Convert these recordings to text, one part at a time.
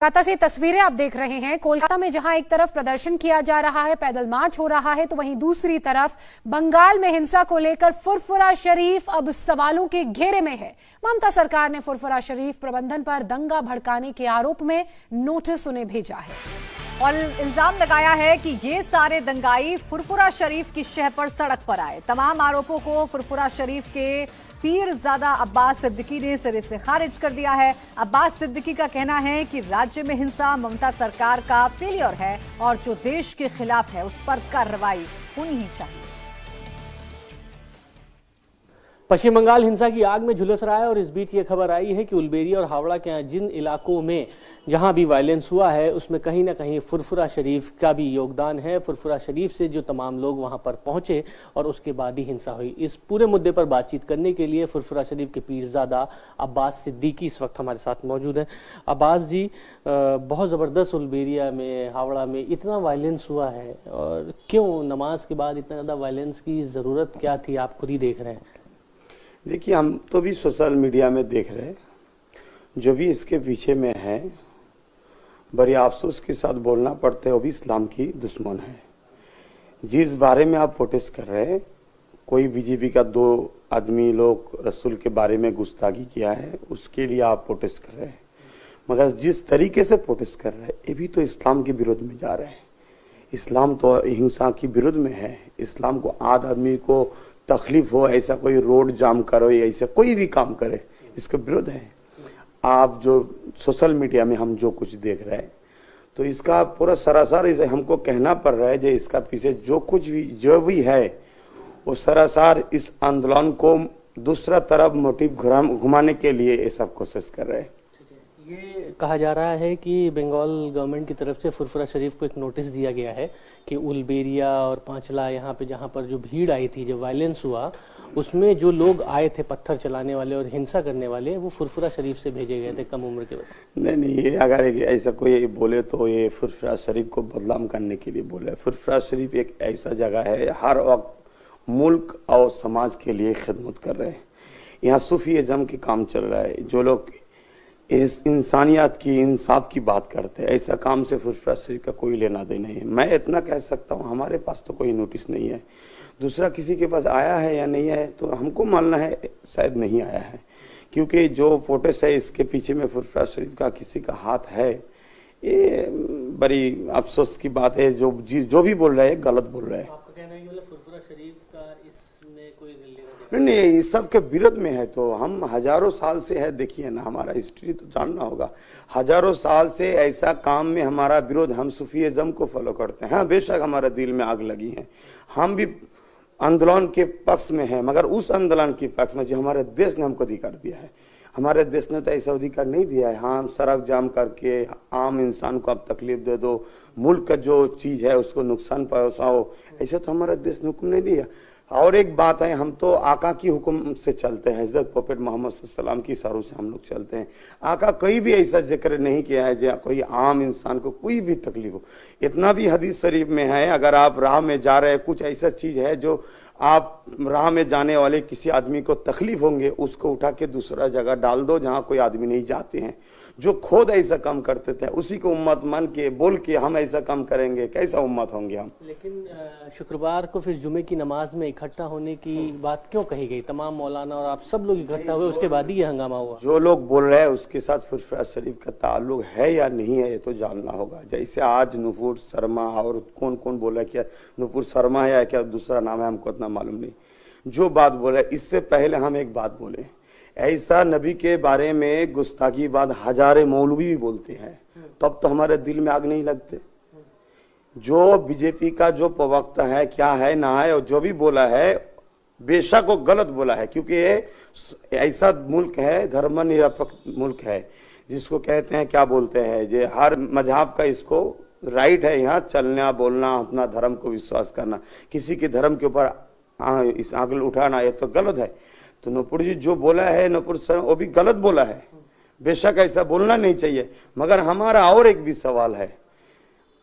कोलकाता से तस्वीरें आप देख रहे हैं। कोलकाता में जहां एक तरफ प्रदर्शन किया जा रहा है, पैदल मार्च हो रहा है, तो वहीं दूसरी तरफ बंगाल में हिंसा को लेकर फुरफुरा शरीफ अब सवालों के घेरे में है। ममता सरकार ने फुरफुरा शरीफ प्रबंधन पर दंगा भड़काने के आरोप में नोटिस उन्हें भेजा है और इल्जाम लगाया है कि ये सारे दंगाई फुरफुरा शरीफ की शह पर सड़क पर आए। तमाम आरोपों को फुरफुरा शरीफ के पीरजादा अब्बास सिद्दीकी ने सिरे से खारिज कर दिया है। अब्बास सिद्दीकी का कहना है कि राज्य में हिंसा ममता सरकार का फेलियर है और जो देश के खिलाफ है उस पर कार्रवाई होनी ही चाहिए। पश्चिम बंगाल हिंसा की आग में झुलस रहा है और इस बीच ये खबर आई है कि उलबेरिया और हावड़ा के जिन इलाकों में जहां भी वायलेंस हुआ है उसमें कहीं ना कहीं फुरफुरा शरीफ का भी योगदान है। फुरफुरा शरीफ से जो तमाम लोग वहां पर पहुंचे और उसके बाद ही हिंसा हुई। इस पूरे मुद्दे पर बातचीत करने के लिए फुरफुरा शरीफ के पीरजादा अब्बास सिद्दीकी इस वक्त हमारे साथ मौजूद हैं। अब्बास जी, बहुत ज़बरदस्त उलबेरिया में, हावड़ा में इतना वायलेंस हुआ है और क्यों नमाज के बाद इतना ज़्यादा वायलेंस की ज़रूरत क्या थी? आप खुद ही देख रहे हैं। देखिए, हम तो भी सोशल मीडिया में देख रहे हैं, जो भी इसके पीछे में है बड़ी अफसोस के साथ बोलना पड़ता है, वो भी इस्लाम की दुश्मन है। जिस बारे में आप प्रोटेस्ट कर रहे हैं, कोई बीजेपी का 2 आदमी लोग रसूल के बारे में गुस्ताखी किया है, उसके लिए आप प्रोटेस्ट कर रहे हैं। मगर जिस तरीके से प्रोटेस्ट कर रहे हैं ये भी तो इस्लाम के विरोध में जा रहे हैं। इस्लाम तो हिंसा के विरोध में है। इस्लाम को आध आदमी को तकलीफ हो, ऐसा कोई रोड जाम करो या ऐसा कोई भी काम करे, इसका विरोध है। आप जो सोशल मीडिया में हम जो कुछ देख रहे हैं तो इसका पूरा सरासर इसे हमको कहना पड़ रहा है जो इसका पीछे जो कुछ भी जो भी है वो सरासर इस आंदोलन को दूसरा तरफ मोटिव घुमाने के लिए ये सब कोशिश कर रहे हैं। ये कहा जा रहा है कि बंगाल गवर्नमेंट की तरफ से फुरफुरा शरीफ को एक नोटिस दिया गया है कि उलबेरिया और पांचला यहाँ पे जहाँ पर जो भीड़ आई थी, जो वायलेंस हुआ, उसमें जो लोग आए थे पत्थर चलाने वाले और हिंसा करने वाले, वो फुरफुरा शरीफ से भेजे गए थे कम उम्र के बच्चे। नहीं, ये अगर ऐसा कोई बोले तो ये फुरफुरा शरीफ को बदनाम करने के लिए बोले। फुरफुरा शरीफ एक ऐसा जगह है हर वक्त मुल्क और समाज के लिए खिदमत कर रहे हैं। यहाँ सूफीइज्म के काम चल रहा है। जो लोग इस इंसानियत की, इंसाफ की बात करते हैं, ऐसा काम से फुरफुरा शरीफ का कोई लेना देना नहीं है। मैं इतना कह सकता हूँ, हमारे पास तो कोई नोटिस नहीं है। दूसरा किसी के पास आया है या नहीं है तो हमको मानना है शायद नहीं आया है, क्योंकि जो फोटोस है इसके पीछे में फुरफुरा शरीफ का किसी का हाथ है। ये बड़ी अफसोस की बात है। जो भी बोल रहे हैं गलत बोल रहे हैं। आपका कहना है कि मतलब फुरफुरा शरीफ का इसमें कोई नहीं, इस सब के विरोध में है। तो हम हजारों साल से है, देखिए ना, हमारा हिस्ट्री तो जानना होगा। हजारों साल से ऐसा काम में हमारा विरोध, हम सूफीइज्म को फॉलो करते हैं। हाँ, बेशक हमारा दिल में आग लगी है, हम भी आंदोलन के पक्ष में है, मगर उस आंदोलन के पक्ष में जो हमारे देश ने हमको अधिकार दिया है। हमारे देश ने तो ऐसा अधिकार नहीं दिया है। हाँ, सड़क जाम करके आम इंसान को आप तकलीफ दे दो, मुल्क का जो चीज है उसको नुकसान पहुंचाओ, ऐसा तो हमारे देश ने हुक्म नहीं दिया। और एक बात है, हम तो आका की हुक्म से चलते हैं, हजरत प्रोफेट मोहम्मद सल्लल्लाहु अलैहि वसल्लम की इशारों से हम लोग चलते हैं। आका कहीं भी ऐसा जिक्र नहीं किया है जो कोई आम इंसान को कोई भी तकलीफ हो। इतना भी हदीस शरीफ में है, अगर आप राह में जा रहे हैं, कुछ ऐसा चीज है जो आप राह में जाने वाले किसी आदमी को तकलीफ होंगे, उसको उठा के दूसरा जगह डाल दो जहां कोई आदमी नहीं जाते हैं। जो खुद ऐसा काम करते थे उसी को उम्मत मान के बोल के हम ऐसा काम करेंगे, कैसा उम्मत होंगे हम? लेकिन शुक्रवार को फिर जुमे की नमाज में इकट्ठा होने की बात क्यों कही गई? तमाम मौलाना और आप सब लोग इकट्ठा हुए, उसके बाद ही ये हंगामा हुआ। जो लोग बोल रहे हैं उसके साथ फुरफुरा शरीफ का ताल्लुक है या नहीं है ये तो जानना होगा। जैसे आज नुपुर शर्मा और कौन कौन बोला, क्या नुपुर शर्मा है या क्या दूसरा नाम है, हमको इतना मालूम नहीं। जो बात बोले, इससे पहले हम एक बात बोले, ऐसा नबी के बारे में गुस्ताखी बात हजारे मौलवी भी बोलते हैं, तब तो हमारे दिल में आग नहीं लगते। जो बीजेपी का जो प्रवक्ता है, क्या है ना है, और जो भी बोला है बेशक वो गलत बोला है, क्योंकि ये ऐसा मुल्क है, धर्मनिरपेक्ष मुल्क है, जिसको कहते हैं, क्या बोलते हैं, जो हर मजहब का इसको राइट है यहाँ चलना, बोलना, अपना धर्म को विश्वास करना। किसी के धर्म के ऊपर इस आंगल उठाना ये तो गलत है। तो नूपुर जी जो बोला है, नूपुर सर, वो भी गलत बोला है। बेशक ऐसा बोलना नहीं चाहिए, मगर हमारा और एक भी सवाल है।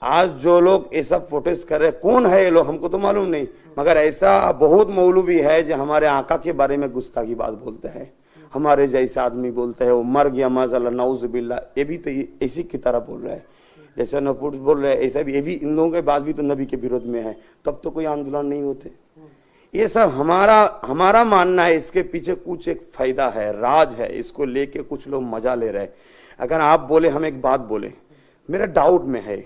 आज जो लोग ऐसा प्रोटेस्ट कर रहे हैं, कौन है ये लोग हमको तो मालूम नहीं, मगर ऐसा बहुत मौलवी है जो हमारे आका के बारे में गुस्ताखी बात बोलते हैं। हमारे जैसा आदमी बोलता है वो मर गया माज़अल्लाह नाउज़ुबिल्लाह, ये भी तो इसी की तरह बोल रहा है, जैसा नपुर बोल रहे हैं ऐसा भी, ये भी इन लोगों के बाद भी तो नबी के विरोध में है, तब तो कोई आंदोलन नहीं होते। ये सब हमारा मानना है, इसके पीछे कुछ एक फायदा है, राज है, इसको लेके कुछ लोग मजा ले रहे हैं। अगर आप बोले, हम एक बात बोले, मेरा डाउट में है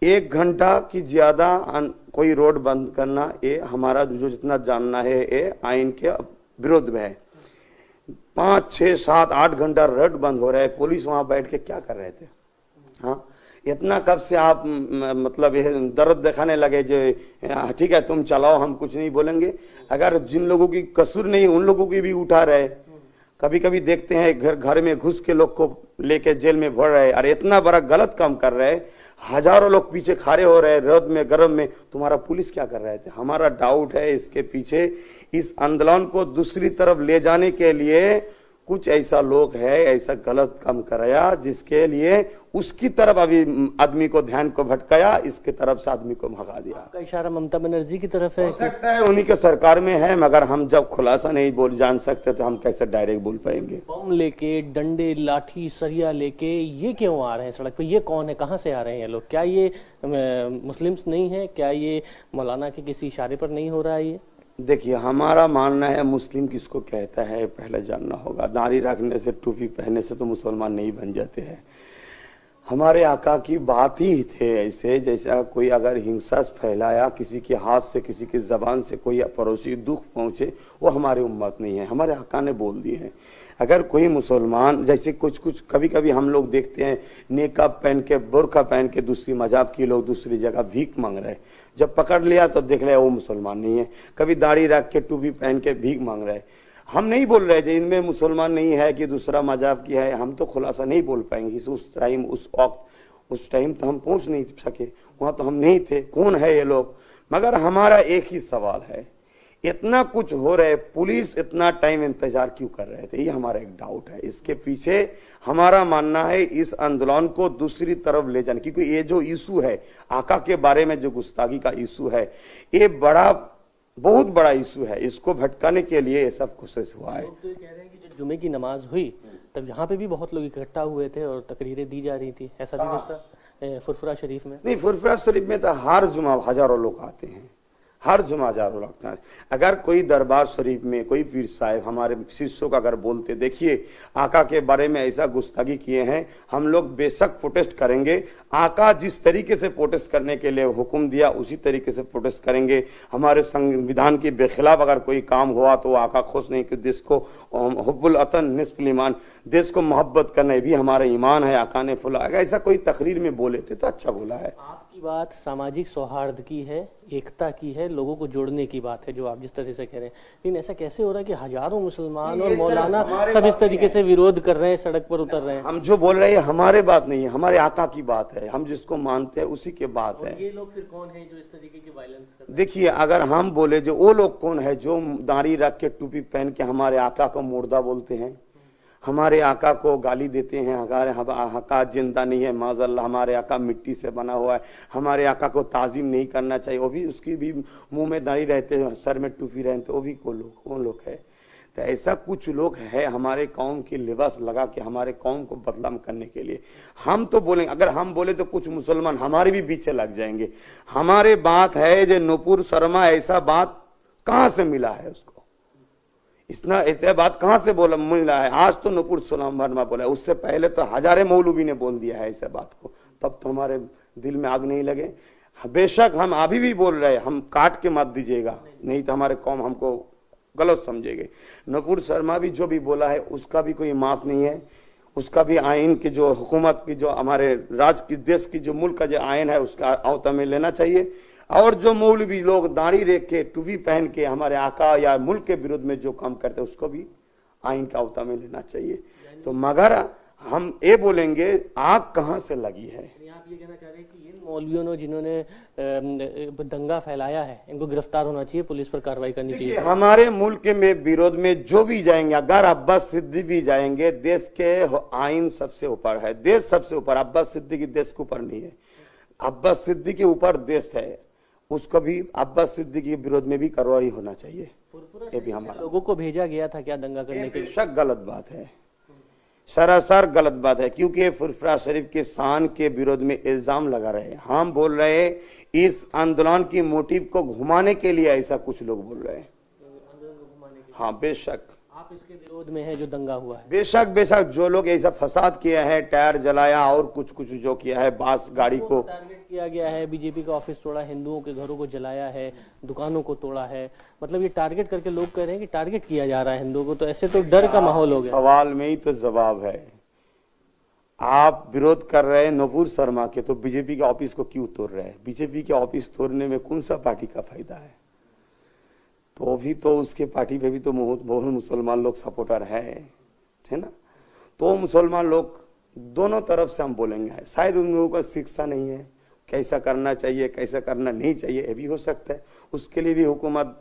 1 घंटा की ज्यादा कोई रोड बंद करना, ये हमारा जो जितना जानना है ये आइन के विरोध में है। 5, 6, 7, 8 घंटा रोड बंद हो रहा है, पुलिस वहां बैठ के क्या कर रहे थे? हाँ, इतना कब से आप मतलब ये दर्द दिखाने लगे जो ठीक है तुम चलाओ हम कुछ नहीं बोलेंगे? अगर जिन लोगों की कसूर नहीं उन लोगों की भी उठा रहे, कभी कभी देखते हैं घर में घुस के लोग को लेके जेल में भर रहे, अरे इतना बड़ा गलत काम कर रहे, हजारों लोग पीछे खड़े हो रहे रौद में गर्म में, तुम्हारा पुलिस क्या कर रहे थे? हमारा डाउट है इसके पीछे इस आंदोलन को दूसरी तरफ ले जाने के लिए कुछ ऐसा लोग है, ऐसा गलत काम कराया जिसके लिए उसकी तरफ अभी आदमी को ध्यान को भटकाया, इसके तरफ से आदमी को भगा दिया। आपका इशारा ममता बनर्जी की तरफ है? हो सकता है उन्हीं के सरकार में है, मगर हम जब खुलासा नहीं जान सकते तो हम कैसे डायरेक्ट बोल पाएंगे? बम लेके, डंडे, लाठी, सरिया लेके ये क्यों आ रहे हैं सड़क पे? ये कौन है, कहाँ से आ रहे हैं ये लोग? क्या ये मुस्लिम्स नहीं है? क्या ये मौलाना के किसी इशारे पर नहीं हो रहा है? ये देखिए, हमारा मानना है मुस्लिम किसको कहता है पहले जानना होगा। दाढ़ी रखने से, टोपी पहनने से तो मुसलमान नहीं बन जाते हैं। हमारे आका की बात ही थे ऐसे, जैसा कोई अगर हिंसा फैलाया, किसी के हाथ से, किसी की जबान से कोई पड़ोसी दुख पहुंचे, वो हमारे उम्मत नहीं है। हमारे आका ने बोल दिए हैं, अगर कोई मुसलमान जैसे कुछ कभी कभी हम लोग देखते हैं नेकाब पहन के, बुर्का पहन के दूसरी मजाब के लोग दूसरी जगह भीख मांग रहे, जब पकड़ लिया तो देख लिया वो मुसलमान नहीं है। कभी दाढ़ी रख के, टोपी पहन के भीख मांग रहे। हम नहीं बोल रहे थे इनमें मुसलमान नहीं है कि दूसरा मजाब की है, हम तो खुलासा नहीं बोल पाएंगे उस टाइम, उस वक्त, उस टाइम तो हम पहुंच नहीं सके, वहां तो हम नहीं थे, कौन है ये लोग? मगर हमारा एक ही सवाल है, इतना कुछ हो रहा है, पुलिस इतना टाइम इंतजार क्यों कर रहे थे? ये हमारा एक डाउट है। इसके पीछे हमारा मानना है इस आंदोलन को दूसरी तरफ ले जाने, क्योंकि ये जो इशू है आका के बारे में, जो गुस्ताखी का इशू है, ये बहुत बड़ा इशू है, इसको भटकाने के लिए ये सब कोशिश हुआ है। लोग तो ये कह रहे हैं कि जब जुमे की नमाज हुई तब यहाँ पे भी बहुत लोग इकट्ठा हुए थे और तकरीरें दी जा रही थी, ऐसा भी कुछ था फुरफुरा शरीफ में? नहीं, फुरफुरा शरीफ में तो हर जुमा हजारों लोग आते हैं, हर जुमा हजारों लगता है। अगर कोई दरबार शरीफ में कोई पीर साहब हमारे शिष्यों का अगर बोलते, देखिए आका के बारे में ऐसा गुस्ताखी किए हैं, हम लोग बेशक प्रोटेस्ट करेंगे। आका जिस तरीके से प्रोटेस्ट करने के लिए हुक्म दिया उसी तरीके से प्रोटेस्ट करेंगे। हमारे संविधान के बेखिलाफ अगर कोई काम हुआ तो आका खुश नहीं, कि देश को हुब्बुल अतन निस्फुल ईमान, देश को मोहब्बत करना भी हमारा ईमान है। आका ने फुला, अगर ऐसा कोई तकरीर में बोले थे तो अच्छा बोला है। आपकी बात सामाजिक सौहार्द की है, एकता की है, लोगों को जोड़ने की बात है, जो आप जिस तरह से कह रहे हैं। लेकिन ऐसा कैसे हो रहा है कि हजारों मुसलमान और मौलाना सब इस तरीके से विरोध कर रहे हैं, सड़क पर उतर रहे हैं? हम जो बोल रहे हैं हमारे बात नहीं है, हमारे आका की बात है, हम जिसको मानते हैं उसी की बात है। ये लोग फिर कौन है जो इस तरीके की वायलेंस कर रहे हैं? देखिए, अगर हम बोले जो वो लोग कौन है जो दाढ़ी रख के, टोपी पहन के हमारे आका को मुर्दा बोलते हैं, हमारे आका को गाली देते हैं, हमारे आका जिंदा नहीं है, माज़अल्लाह, हमारे आका मिट्टी से बना हुआ है, हमारे आका को ताजीम नहीं करना चाहिए, वो भी उसकी भी मुंह में दाढ़ी रहते हैं, सर में टोपी रहते, वो भी कौन लोग है? तो ऐसा कुछ लोग है हमारे कौम की लिबास लगा के हमारे कौम को बदनाम करने के लिए। हम तो बोलेंगे, अगर हम बोले तो कुछ मुसलमान हमारे भी पीछे लग जाएंगे। हमारे बात है जो नुपुर शर्मा ऐसा बात कहां से मिला है उसको, इतना ऐसा बात कहां से बोला मिला है? आज तो नुपुर शर्मा बोला, उससे पहले तो हजारे मौलवी ने बोल दिया है ऐसा बात को, तब तो हमारे दिल में आग नहीं लगे। बेशक हम अभी भी बोल रहे हैं, हम काट के मत दीजिएगा, नहीं तो हमारे कौम हमको गलत समझेंगे। नुपुर शर्मा भी जो भी बोला है उसका भी कोई माफ नहीं है, उसका भी आइन की जो हुकूमत की, जो हमारे राज्य की, देश की जो मुल्क का जो आइन है उसका आवता में लेना चाहिए। और जो मौलवी लोग दाढ़ी रेख के, टोपी पहन के हमारे आका या मुल्क के विरुद्ध में जो काम करते हैं उसको भी आइन का आवता में लेना चाहिए। तो मगर हम ये बोलेंगे आग कहां से लगी है? आप ये कहना चाह रहे हैं कि इन मौलवियों ने जिन्होंने दंगा फैलाया है इनको गिरफ्तार होना चाहिए, पुलिस पर कार्रवाई करनी चाहिए? हमारे मुल्क में विरोध में जो भी जाएंगे, अगर अब्बास सिद्दीकी भी जाएंगे, देश के आइन सबसे ऊपर है, देश सबसे ऊपर। अब्बास सिद्दीकी देश के ऊपर नहीं है, अब्बास सिद्दीकी के ऊपर देश है, उसको भी अब्बास सिद्दीकी के विरोध में भी कार्रवाई होना चाहिए। ये भी हमारा लोगों को भेजा गया था क्या दंगा करने के लिए? बेशक गलत बात है, सरासर गलत बात है, क्योंकि ये फुरफुरा शरीफ के शान के विरोध में इल्जाम लगा रहे हैं। हम बोल रहे हैं इस आंदोलन की मोटिव को घुमाने के लिए ऐसा कुछ लोग बोल रहे हैं। हाँ बेशक आप इसके विरोध में है जो दंगा हुआ है? बेशक बेशक, जो लोग ऐसा फसाद किया है, टायर जलाया और कुछ कुछ जो किया है, बास गाड़ी को टारगेट किया गया है, बीजेपी का ऑफिस तोड़ा, हिंदुओं के घरों को जलाया है, दुकानों को तोड़ा है, मतलब ये टारगेट करके लोग कह रहे हैं कि टारगेट किया जा रहा है हिंदुओं को, तो ऐसे तो डर का माहौल हो गया। सवाल में ही तो जवाब है। आप विरोध कर रहे हैं नूपुर शर्मा के, तो बीजेपी के ऑफिस को क्यों तोड़ रहे हैं? बीजेपी के ऑफिस तोड़ने में कौन सा पार्टी का फायदा है? तो भी तो उसके पार्टी पे भी तो बहुत मुसलमान लोग सपोर्टर है ना। तो मुसलमान लोग दोनों तरफ से हम बोलेंगे, शायद उन लोगों को शिक्षा नहीं है, कैसा करना चाहिए कैसा करना नहीं चाहिए, ये भी हो सकता है। उसके लिए भी हुकूमत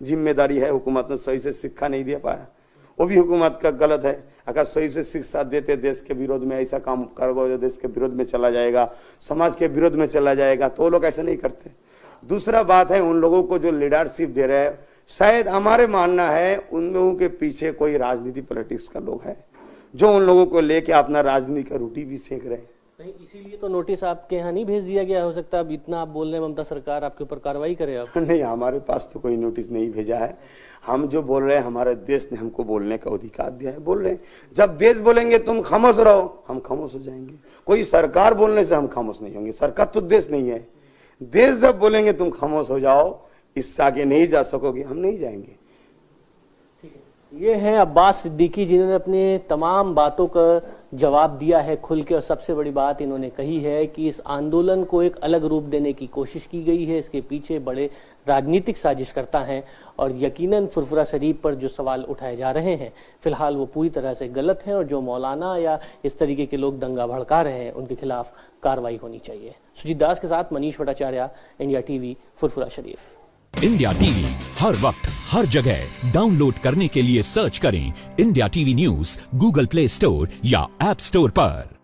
जिम्मेदारी है, हुकूमत ने सही से शिक्षा नहीं दे पाया, वो भी हुकूमत का गलत है। अगर सही से शिक्षा देते, देश के विरोध में ऐसा काम करोगे जो देश के विरोध में चला जाएगा, समाज के विरोध में चला जाएगा, तो वो लोग ऐसा नहीं करते। दूसरा बात है, उन लोगों को जो लीडरशिप दे रहे हैं, शायद हमारे मानना है उन लोगों के पीछे कोई राजनीति पॉलिटिक्स का लोग है, जो उन लोगों को लेके अपना राजनीति का रोटी भी सेक रहे हैं। नहीं, इसीलिए तो नोटिस आपके यहाँ नहीं भेज दिया गया? हो सकता है अब इतना आप बोल रहे हैं ममता सरकार आपके ऊपर कार्रवाई करे अब? नहीं, हमारे पास तो कोई नोटिस नहीं भेजा है। हम जो बोल रहे हैं, हमारे देश ने हमको बोलने का अधिकार दिया है, बोल रहे हैं। जब देश बोलेंगे तुम खामोश रहो, हम खामोश हो जाएंगे। कोई सरकार बोलने से हम खामोश नहीं होंगे, सरकार तो देश नहीं है। देश जब बोलेंगे तुम खामोश हो जाओ, इससे आगे नहीं जा सकोगे, हम नहीं जाएंगे। ये है अब्बास सिद्दीकी, जिन्होंने अपने तमाम बातों का जवाब दिया है खुल के, और सबसे बड़ी बात इन्होंने कही है कि इस आंदोलन को एक अलग रूप देने की कोशिश की गई है, इसके पीछे बड़े राजनीतिक साजिशकर्ता हैं, और यकीनन फुरफुरा शरीफ पर जो सवाल उठाए जा रहे हैं फिलहाल वो पूरी तरह से गलत हैं, और जो मौलाना या इस तरीके के लोग दंगा भड़का रहे हैं उनके खिलाफ कार्रवाई होनी चाहिए। सुजीत दास के साथ मनीष भट्टाचार्य, इंडिया टीवी, फुरफुरा शरीफ। इंडिया टीवी हर वक्त हर जगह डाउनलोड करने के लिए सर्च करें India TV news Google play store या ऐप स्टोर पर।